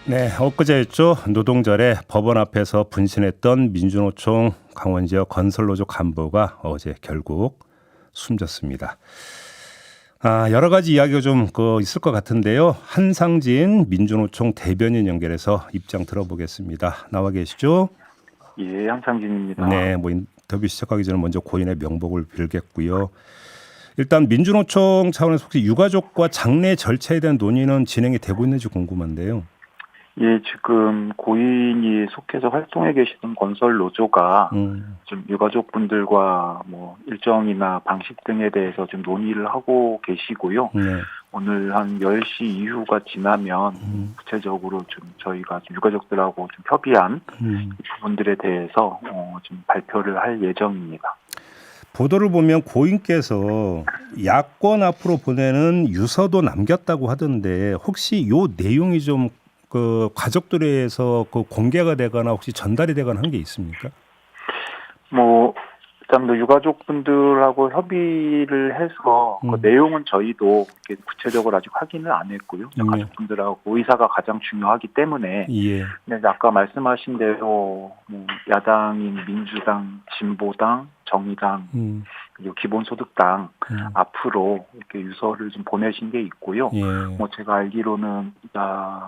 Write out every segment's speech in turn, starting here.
네, 엊그제였죠. 노동절에 법원 앞에서 분신했던 민주노총 강원지역 건설노조 간부가 어제 결국 숨졌습니다. 여러 가지 이야기가 좀 있을 것 같은데요. 한상진 민주노총 대변인 연결해서 입장 들어보겠습니다. 나와 계시죠? 예, 한상진입니다. 네, 인터뷰 시작하기 전에 먼저 고인의 명복을 빌겠고요. 일단 민주노총 차원에서 혹시 유가족과 장례 절차에 대한 논의는 진행이 되고 있는지 궁금한데요. 예, 지금 고인이 속해서 활동해 계시던 건설 노조가 좀 유가족분들과 뭐 일정이나 방식 등에 대해서 좀 논의를 하고 계시고요. 네. 오늘 한 10시 이후가 지나면 구체적으로 좀 저희가 좀 유가족들하고 좀 협의한 부분들에 대해서 좀 발표를 할 예정입니다. 보도를 보면 고인께서 야권 앞으로 보내는 유서도 남겼다고 하던데 혹시 요 내용이 좀 가족들에서 공개가 되거나 혹시 전달이 되거나 한 게 있습니까? 뭐 일단 뭐 유가족분들하고 협의를 해서 그 내용은 저희도 이렇게 구체적으로 아직 확인을 안 했고요. 가족분들하고 의사가 가장 중요하기 때문에. 예. 근데 아까 말씀하신 대로 뭐 야당인 민주당, 진보당, 정의당 그리고 기본소득당 앞으로 이렇게 유서를 좀 보내신 게 있고요. 예. 뭐 제가 알기로는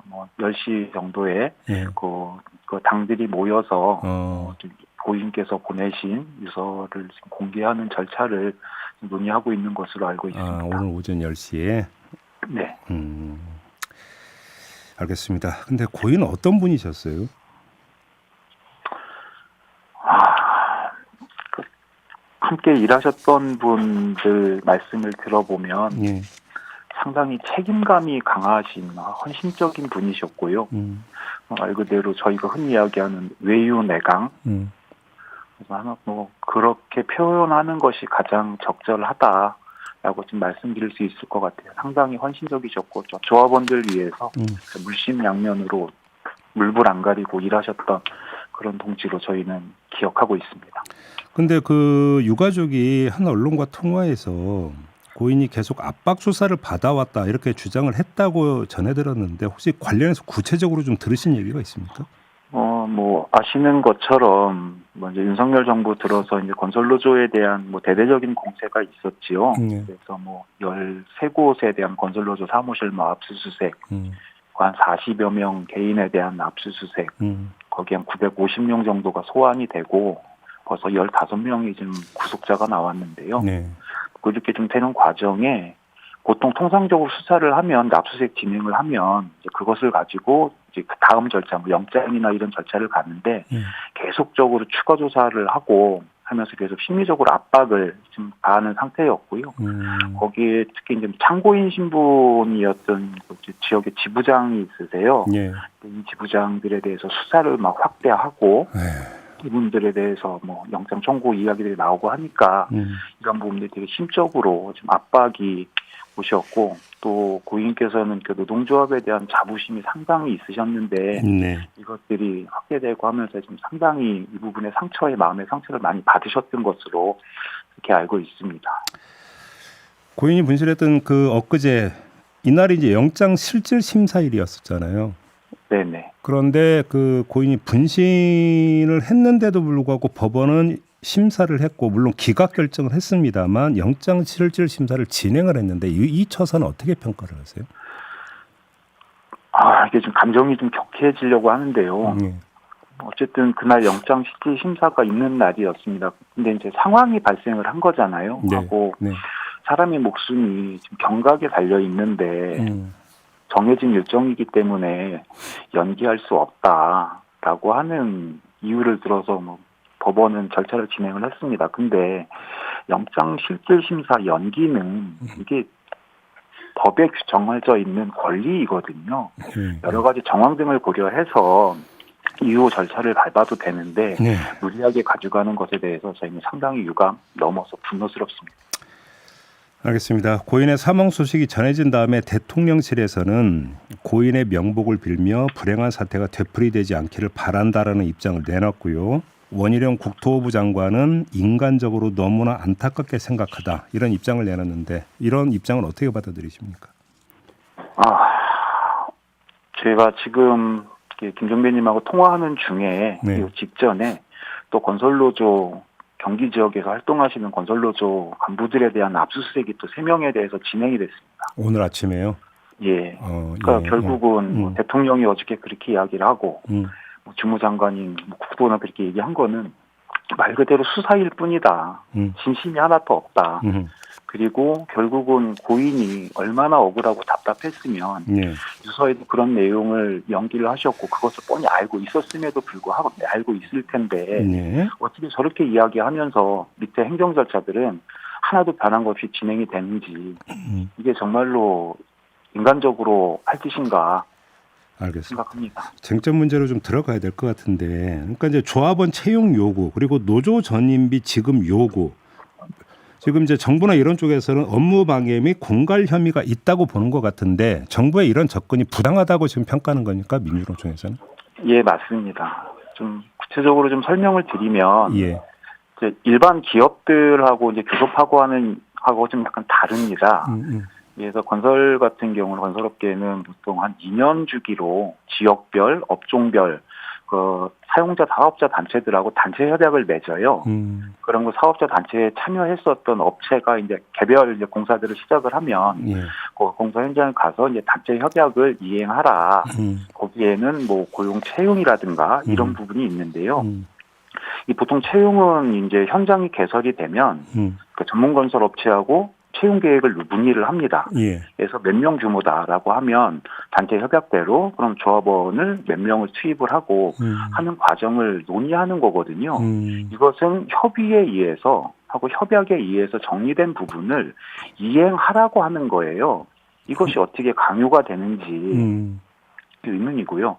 뭐 10시 정도에 예. 그 당들이 모여서 좀 고인께서 보내신 유서를 지금 공개하는 절차를 논의하고 있는 것으로 알고 있습니다. 오늘 오전 10시에? 네. 알겠습니다. 근데 고인은 어떤 분이셨어요? 함께 일하셨던 분들 말씀을 들어보면 예. 상당히 책임감이 강하신 헌신적인 분이셨고요. 말 그대로 저희가 흔히 이야기하는 외유내강. 그래서 뭐 그렇게 표현하는 것이 가장 적절하다라고 좀 말씀드릴 수 있을 것 같아요. 상당히 헌신적이셨고 조합원들 위해서 물심양면으로 물불 안 가리고 일하셨던 그런 동지로 저희는 기억하고 있습니다. 근데 그 유가족이 한 언론과 통화에서 고인이 계속 압박 수사를 받아왔다 이렇게 주장을 했다고 전해 들었는데 혹시 관련해서 구체적으로 좀 들으신 얘기가 있습니까? 뭐 아시는 것처럼 뭐 이제 윤석열 정부 들어서 이제 건설노조에 대한 뭐 대대적인 공세가 있었지요. 그래서 뭐 13곳에 대한 건설노조 사무실 뭐 압수수색, 한 40여 명 개인에 대한 압수수색, 거기 한 950명 정도가 소환이 되고 벌써 15명이 지금 구속자가 나왔는데요. 네. 그렇게 좀 되는 과정에 보통 통상적으로 수사를 하면 압수수색 진행을 하면 이제 그것을 가지고 이제 그 다음 절차, 뭐 영장이나 이런 절차를 가는데 계속적으로 추가 조사를 하고 하면서 계속 심리적으로 압박을 지금 가하는 상태였고요. 거기에 특히 이제 참고인 신분이었던 지역의 지부장이 있으세요. 예. 이 지부장들에 대해서 수사를 막 확대하고 이분들에 대해서 뭐 영장 청구 이야기들이 나오고 하니까 이런 부분들이 되게 심적으로 좀 압박이 오셨고 또 고인께서는 그 노동조합에 대한 자부심이 상당히 있으셨는데 이것들이 확대되고 하면서 좀 상당히 이 부분의 마음의 상처를 많이 받으셨던 것으로 그렇게 알고 있습니다. 고인이 분실했던 그 엊그제 이날이 이제 영장 실질 심사일이었었잖아요. 네네. 그런데 그 고인이 분신을 했는데도 불구하고 법원은 심사를 했고 물론 기각 결정을 했습니다만 영장 실질 심사를 진행을 했는데 이 처사는 어떻게 평가를 하세요? 이게 좀 감정이 좀 격해지려고 하는데요. 어쨌든 그날 영장 실질 심사가 있는 날이었습니다. 근데 이제 상황이 발생을 한 거잖아요. 하고 사람의 목숨이 지금 경각에 달려 있는데 정해진 일정이기 때문에 연기할 수 없다라고 하는 이유를 들어서 뭐 법원은 절차를 진행을 했습니다. 근데 영장 실질 심사 연기는 이게 법에 규정해져 있는 권리이거든요. 여러 가지 정황 등을 고려해서 이후 절차를 밟아도 되는데 무리하게 가져가는 것에 대해서 저희는 상당히 유감 넘어서 분노스럽습니다. 알겠습니다. 고인의 사망 소식이 전해진 다음에 대통령실에서는 고인의 명복을 빌며 불행한 사태가 되풀이되지 않기를 바란다라는 입장을 내놨고요. 원희룡 국토부 장관은 인간적으로 너무나 안타깝게 생각하다 이런 입장을 내놨는데 이런 입장은 어떻게 받아들이십니까? 제가 지금 김종배님하고 통화하는 중에 네. 직전에 또 건설노조 경기 지역에서 활동하시는 건설노조 간부들에 대한 압수수색이 또 3명에 대해서 진행이 됐습니다. 오늘 아침에요? 예. 그러니까 결국은 뭐 대통령이 어저께 그렇게 이야기를 하고 뭐 주무장관이 국토는 그렇게 얘기한 거는 말 그대로 수사일 뿐이다. 진심이 하나도 없다. 그리고 결국은 고인이 얼마나 억울하고 답답했으면 유서에도 그런 내용을 연기를 하셨고 그것을 뻔히 알고 있었음에도 불구하고 알고 있을 텐데 어떻게 저렇게 이야기하면서 밑에 행정 절차들은 하나도 변한 것 없이 진행이 되는지 이게 정말로 인간적으로 할 짓인가 알겠습니다. 생각합니다. 쟁점 문제로 좀 들어가야 될 것 같은데, 그러니까 이제 조합원 채용 요구 그리고 노조 전임비 지급 요구, 지금 이제 정부나 이런 쪽에서는 업무 방해 및 공갈 혐의가 있다고 보는 것 같은데 정부의 이런 접근이 부당하다고 지금 평가하는 거니까 민주노총에서는? 예, 맞습니다. 좀 구체적으로 좀 설명을 드리면 예. 이제 일반 기업들하고 이제 교섭하고 하고 좀 약간 다릅니다. 그래서 건설 같은 경우는 건설업계는 보통 한 2년 주기로 지역별, 업종별 그 사용자 사업자 단체들하고 단체 협약을 맺어요. 그런 거 사업자 단체에 참여했었던 업체가 이제 개별 이제 공사들을 시작을 하면 그 공사 현장에 가서 이제 단체 협약을 이행하라. 거기에는 뭐 고용 채용이라든가 이런 부분이 있는데요. 이 보통 채용은 이제 현장이 개설이 되면 그 전문 건설 업체하고 채용 계획을 문의를 합니다. 그래서 몇 명 규모다라고 하면 단체 협약대로 그럼 조합원을 몇 명을 투입을 하고 하는 과정을 논의하는 거거든요. 이것은 협의에 의해서 하고 협약에 의해서 정리된 부분을 이행하라고 하는 거예요. 이것이 어떻게 강요가 되는지 의문이고요.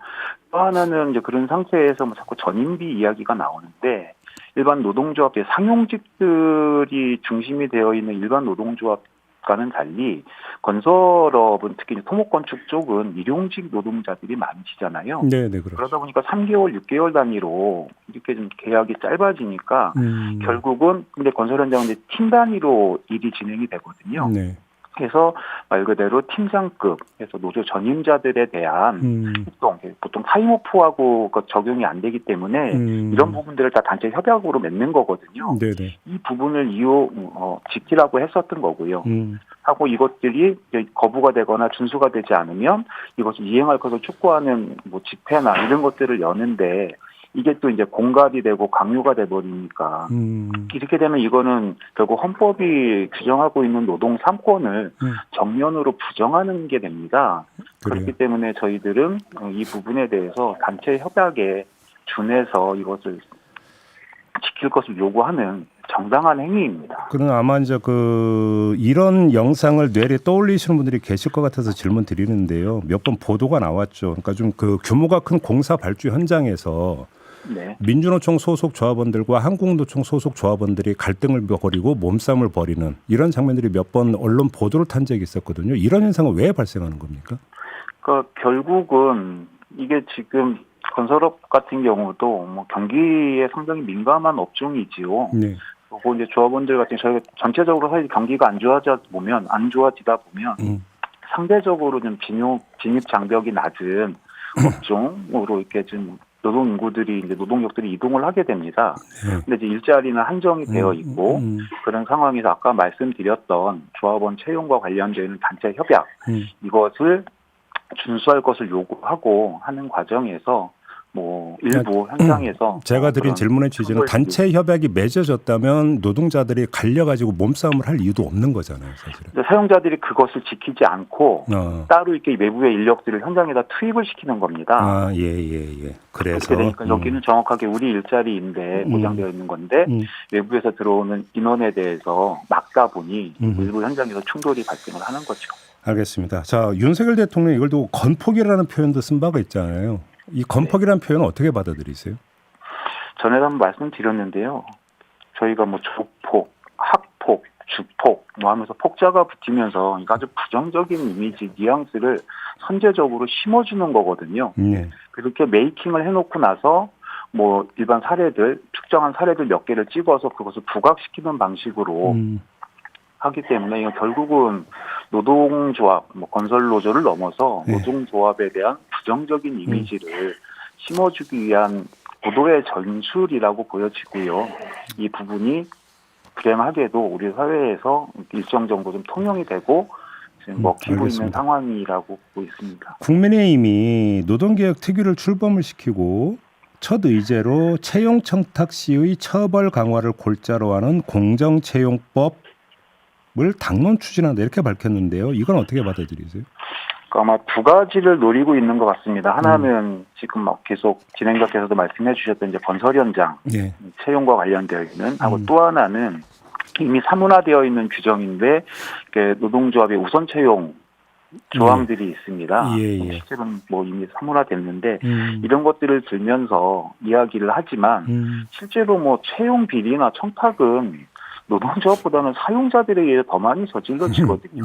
또 하나는 이제 그런 상태에서 뭐 자꾸 전임비 이야기가 나오는데 일반 노동조합의 상용직들이 중심이 되어 있는 일반 노동조합과는 달리 건설업은 특히 토목건축 쪽은 일용직 노동자들이 많으시잖아요. 네, 그렇죠. 그러다 보니까 3개월, 6개월 단위로 이렇게 좀 계약이 짧아지니까 결국은 근데 건설 현장은 이제 팀 단위로 일이 진행이 되거든요. 그래서 말 그대로 팀장급, 그래서 노조 전임자들에 대한 보통 타임오프하고 적용이 안 되기 때문에 이런 부분들을 다 단체 협약으로 맺는 거거든요. 이 부분을 지키라고 했었던 거고요. 하고 이것들이 거부가 되거나 준수가 되지 않으면 이것을 이행할 것을 촉구하는 뭐 집회나 이런 것들을 여는데 이게 또 이제 공갈이 되고 강요가 돼 버리니까 이렇게 되면 이거는 결국 헌법이 규정하고 있는 노동 3권을 정면으로 부정하는 게 됩니다. 그렇기 때문에 저희들은 이 부분에 대해서 단체 협약에 준해서 이것을 지킬 것을 요구하는 정당한 행위입니다. 그럼 아마 이제 이런 영상을 뇌리에 떠올리시는 분들이 계실 것 같아서 질문 드리는데요. 몇 번 보도가 나왔죠. 그러니까 좀 규모가 큰 공사 발주 현장에서 민주노총 소속 조합원들과 한국노총 소속 조합원들이 갈등을 벌이고 몸싸움을 벌이는 이런 장면들이 몇 번 언론 보도를 탄 적이 있었거든요. 이런 현상은 왜 발생하는 겁니까? 그러니까 결국은 이게 지금 건설업 같은 경우도 뭐 경기에 상당히 민감한 업종이지요. 그리고 이제 조합원들 같은 저희가 전체적으로 사실 경기가 안 좋아지다 보면 상대적으로 좀 진입 장벽이 낮은 업종으로 이렇게 좀 노동 인구들이 이제 노동력들이 이동을 하게 됩니다. 근데 이제 일자리는 한정이 되어 있고 그런 상황에서 아까 말씀드렸던 조합원 채용과 관련되는 단체 협약 이것을 준수할 것을 요구하고 하는 과정에서 뭐 일부 현장에서 제가 드린 질문의 취지는 단체 협약이 맺어졌다면 노동자들이 갈려가지고 몸싸움을 할 이유도 없는 거잖아요, 사실은. 사용자들이 그것을 지키지 않고 따로 이렇게 외부의 인력들을 현장에다 투입을 시키는 겁니다. 그래서 그러니까 여기는 정확하게 우리 일자리인데 보장되어 있는 건데 외부에서 들어오는 인원에 대해서 막다 보니 일부 현장에서 충돌이 발생을 하는 거죠. 알겠습니다. 자, 윤석열 대통령 이걸 두고 건폭이라는 표현도 쓴 바가 있잖아요. 이 건폭이라는 표현은 어떻게 받아들이세요? 전에도 한번 말씀드렸는데요. 저희가 뭐 조폭, 학폭, 주폭 뭐 하면서 폭자가 붙이면서 이거 아주 부정적인 이미지, 뉘앙스를 선제적으로 심어주는 거거든요. 그렇게 메이킹을 해놓고 나서 뭐 일반 사례들, 특정한 사례들 몇 개를 찍어서 그것을 부각시키는 방식으로 하기 때문에 이건 결국은 노동조합, 건설노조를 넘어서 노동조합에 대한 부정적인 이미지를 심어주기 위한 고도의 전술이라고 보여지고요. 이 부분이 불행하게도 우리 사회에서 일정 정도 좀 통용이 되고 지금 먹히고 있는 상황이라고 보고 있습니다. 국민의힘이 노동개혁 특위를 출범을 시키고 첫 의제로 채용청탁 시의 처벌 강화를 골자로 하는 공정채용법을 당론 추진한다 이렇게 밝혔는데요. 이건 어떻게 받아들이세요? 아마 두 가지를 노리고 있는 것 같습니다. 하나는 지금 계속 진행자께서도 말씀해 주셨던 이제 건설 현장 채용과 관련되어 있는 하고 또 하나는 이미 사문화되어 있는 규정인데 노동조합의 우선 채용 조항들이 있습니다. 실제로는 이미 사문화됐는데 이런 것들을 들면서 이야기를 하지만 실제로 채용 비리나 청탁은 노동조합보다는 사용자들에 의해 더 많이 저질러지거든요.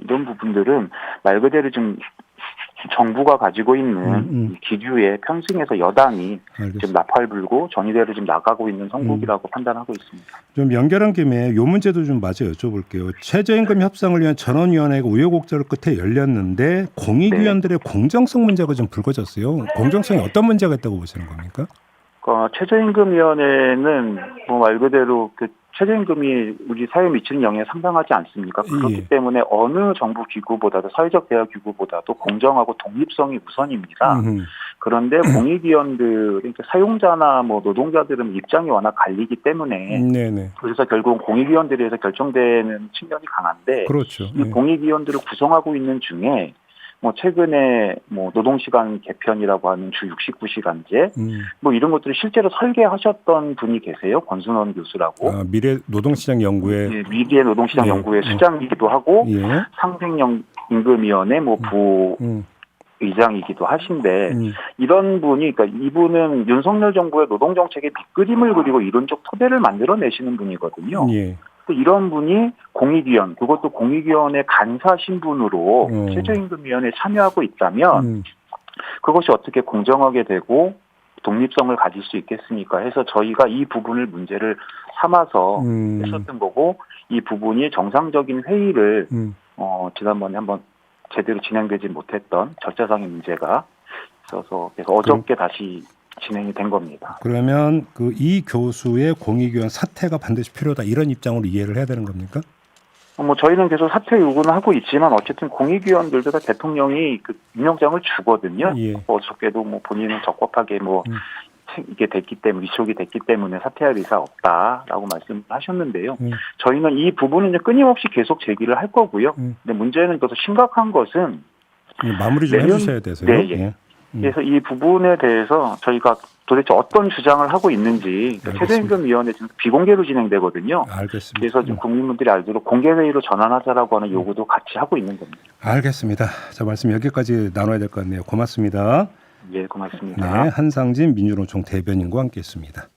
이런 부분들은 말 그대로 좀 정부가 가지고 있는 기류에 편승해서 여당이 지금 나팔 불고 전의대로 좀 나가고 있는 선곡이라고 판단하고 있습니다. 좀 연결한 김에 이 문제도 좀 마저 여쭤볼게요. 최저임금 협상을 위한 전원위원회가 우여곡절 끝에 열렸는데 공익위원들의 공정성 문제가 좀 불거졌어요. 공정성이 어떤 문제가 있다고 보시는 겁니까? 최저임금위원회는 말 그대로 최저임금이 우리 사회에 미치는 영향이 상당하지 않습니까? 그렇기 때문에 어느 정부 기구보다도 사회적 대화 기구보다도 공정하고 독립성이 우선입니다. 그런데 공익위원들, 그러니까 사용자나 노동자들은 입장이 워낙 갈리기 때문에 그래서 결국은 공익위원들에 의해서 결정되는 측면이 강한데 이 공익위원들을 구성하고 있는 중에 최근에 노동시간 개편이라고 하는 주 69시간제 이런 것들을 실제로 설계하셨던 분이 계세요. 권순원 교수라고. 미래 노동시장 연구회. 미래 노동시장 연구회 수장이기도 하고 상생임금위원회 부 의장이기도 하신데 이런 분이 그러니까 이분은 윤석열 정부의 노동정책의 밑그림을 그리고 이론적 토대를 만들어내시는 분이거든요. 이런 분이 공익위원, 그것도 공익위원회 간사 신분으로 최저임금위원회에 참여하고 있다면 그것이 어떻게 공정하게 되고 독립성을 가질 수 있겠습니까? 해서 저희가 이 부분을 문제를 삼아서 했었던 거고 이 부분이 정상적인 회의를 지난번에 한번 제대로 진행되지 못했던 절차상의 문제가 있어서 그래서 어저께 다시 진행이 된 겁니다. 그러면 이 교수의 공익위원 사퇴가 반드시 필요하다 이런 입장으로 이해를 해야 되는 겁니까? 저희는 계속 사퇴 요구는 하고 있지만 어쨌든 공익위원들도 다 대통령이 임명장을 주거든요. 어저께도 본인은 적법하게 이게 됐기 때문에 위촉이 됐기 때문에 사퇴할 의사 없다라고 말씀을 하셨는데요. 저희는 이 부분은 이제 끊임없이 계속 제기를 할 거고요. 근데 문제는 더 심각한 것은 마무리 좀 해주셔야 돼서요. 그래서 이 부분에 대해서 저희가 도대체 어떤 주장을 하고 있는지 최저임금위원회 지금 비공개로 진행되거든요. 알겠습니다. 그래서 지금 국민분들이 알도록 공개회의로 전환하자라고 하는 요구도 같이 하고 있는 겁니다. 알겠습니다. 자, 말씀 여기까지 나눠야 될 것 같네요. 고맙습니다. 예, 고맙습니다. 한상진 민주노총 대변인과 함께했습니다.